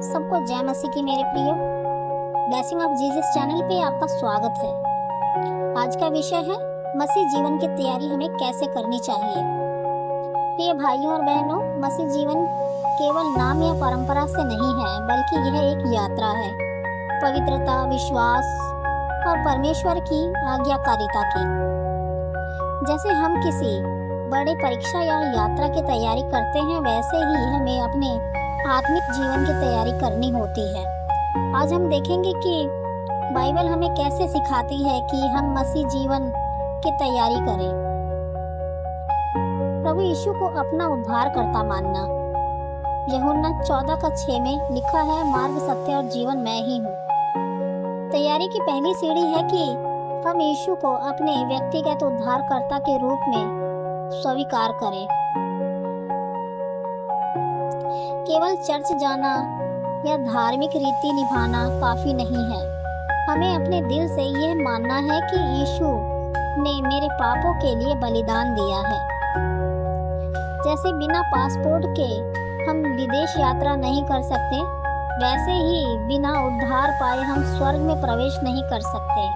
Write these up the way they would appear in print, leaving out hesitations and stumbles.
सबको जय मसीह की मेरे प्रियो। ब्लेसिंग ऑफ जीसस चैनल पे आपका स्वागत है। आज का विषय है मसीह जीवन की तैयारी हमें कैसे करनी चाहिए। प्रिय भाइयों और बहनों, मसीह जीवन केवल नाम या परंपरा से नहीं है, बल्कि यह एक यात्रा है पवित्रता, विश्वास और परमेश्वर की आज्ञाकारिता की। जैसे हम किसी बड़े परीक्षा या यात्रा की तैयारी करते हैं, वैसे ही हमें अपने आत्मिक जीवन की तैयारी करनी होती है। आज हम देखेंगे कि बाइबल हमें कैसे सिखाती है कि हम मसीह जीवन की तैयारी करें। प्रभु यीशु को अपना उद्धारकर्ता मानना। यूहन्ना 14:6 में लिखा है, मार्ग, सत्य और जीवन मैं ही हूँ। तैयारी की पहली सीढ़ी है कि हम यीशु को अपने व्यक्तिगत उद्धारकर्ता के रूप में स्वीकार करें। केवल चर्च जाना या धार्मिक रीति निभाना काफी नहीं है। हमें अपने दिल से यह मानना है कि यीशु ने मेरे पापों के लिए बलिदान दिया है। जैसे बिना पासपोर्ट के हम विदेश यात्रा नहीं कर सकते, वैसे ही बिना उद्धार पाए हम स्वर्ग में प्रवेश नहीं कर सकते।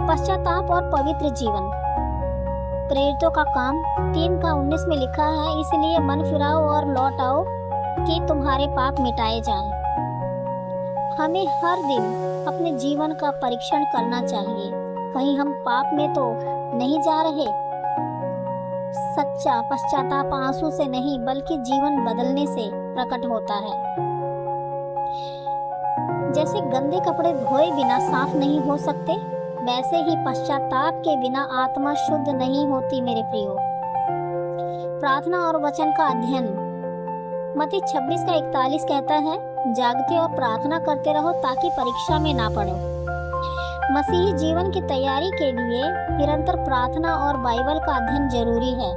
पश्चाताप और पवित्र जीवन। प्रेरितों का काम 3:19 में लिखा है, इसलिए मन फिराओ और लौट आओ कि तुम्हारे पाप मिटाए जाएं। हमें हर दिन अपने जीवन का परीक्षण करना चाहिए, कहीं हम पाप में तो नहीं जा रहे। सच्चा पश्चाताप आंसू से नहीं, बल्कि जीवन बदलने से प्रकट होता है। जैसे गंदे कपड़े धोए बिना साफ नहीं हो सकते, वैसे ही पश्चाताप के बिना आत्मा शुद्ध नहीं होती मेरे प्रियो। प्रार्थना और वचन का अध्ययन। मत्ती 26:41 कहता है, जागते और प्रार्थना करते रहो ताकि परीक्षा में ना पड़ो। मसीही जीवन की तैयारी के लिए निरंतर प्रार्थना और बाइबल का अध्ययन जरूरी है।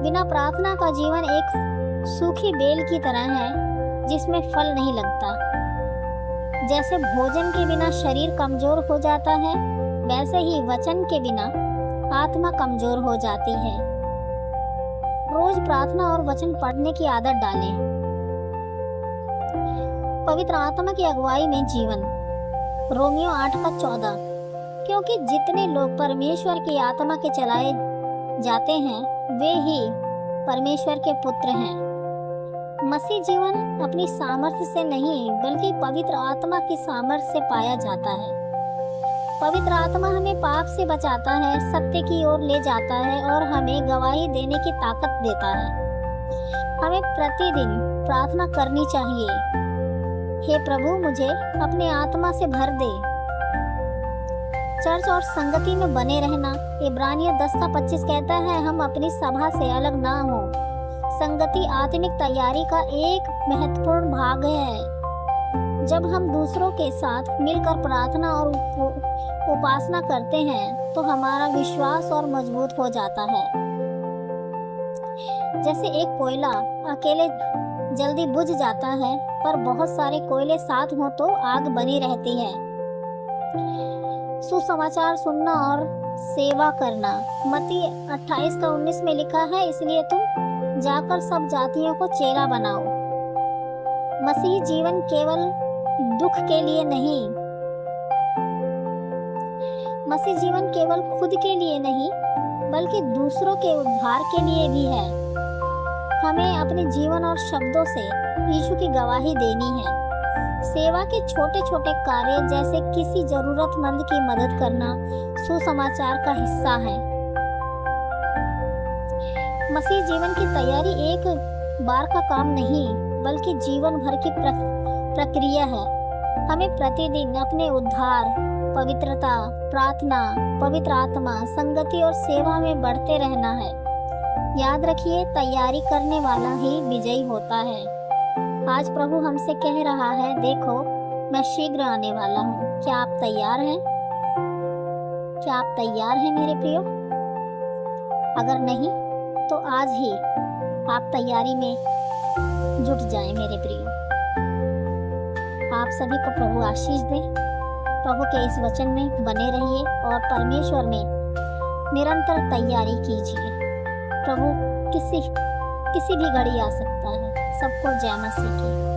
बिना प्रार्थना का जीवन एक सूखी बेल की तरह है जिसमें फल नहीं लगता। जैसे भोजन के बिना शरीर कमजोर हो जाता है, वैसे ही वचन के बिना आत्मा कमजोर हो जाती है। रोज प्रार्थना और वचन पढ़ने की आदत डालें। पवित्र आत्मा की अगुवाई में जीवन। रोमियो 8:14। क्योंकि जितने लोग परमेश्वर की आत्मा के चलाए जाते हैं, वे ही परमेश्वर के पुत्र हैं। मसीह जीवन अपनी सामर्थ्य से नहीं, बल्कि पवित्र आत्मा की सामर्थ्य से पाया जाता है। पवित्र आत्मा हमें पाप से बचाता है, सत्य की ओर ले जाता है और हमें गवाही देने की ताकत देता है। हमें प्रतिदिन प्रार्थना करनी चाहिए, हे प्रभु मुझे अपने आत्मा से भर दे। चर्च और संगति में बने रहना। इब्रानियों 10:25 कहता है, हम अपनी सभा से अलग ना हो। संगति आत्मिक तैयारी का एक महत्वपूर्ण भाग है। जब हम दूसरों के साथ मिलकर प्रार्थना और उपासना करते हैं, तो हमारा विश्वास और मजबूत हो जाता है। जैसे एक कोयला अकेले जल्दी बुझ जाता है, पर बहुत सारे कोयले साथ हो तो आग बनी रहती है। सुसमाचार सुनना और सेवा करना। मत्ती 28:19 में लिखा है, इसलिए तुम जाकर सब जातियों को चेला बनाओ। मसीही जीवन केवल दुख के लिए नहीं, मसीह जीवन केवल खुद के लिए नहीं, बल्कि दूसरों के उद्धार के लिए भी है। हमें अपने जीवन और शब्दों से यीशु की गवाही देनी है। सेवा के छोटे छोटे कार्य, जैसे किसी जरूरतमंद की मदद करना, सुसमाचार का हिस्सा है। मसीह जीवन की तैयारी एक बार का काम नहीं, बल्कि जीवन भर की प्रक्रिया है। हमें प्रतिदिन अपने उद्धार, पवित्रता, प्रार्थना, पवित्र आत्मा, संगति और सेवा में बढ़ते रहना है। याद रखिए, तैयारी करने वाला ही विजयी होता है। आज प्रभु हमसे कह रहा है, देखो मैं शीघ्र आने वाला हूँ। क्या आप तैयार हैं? क्या आप तैयार हैं मेरे प्रियो? अगर नहीं तो आज ही आप तैयारी में जुट जाएं मेरे प्रियो। आप सभी को प्रभु आशीष दे। प्रभु के इस वचन में बने रहिए और परमेश्वर में निरंतर तैयारी कीजिए। प्रभु किसी भी घड़ी आ सकता है। सबको जय मसीह की।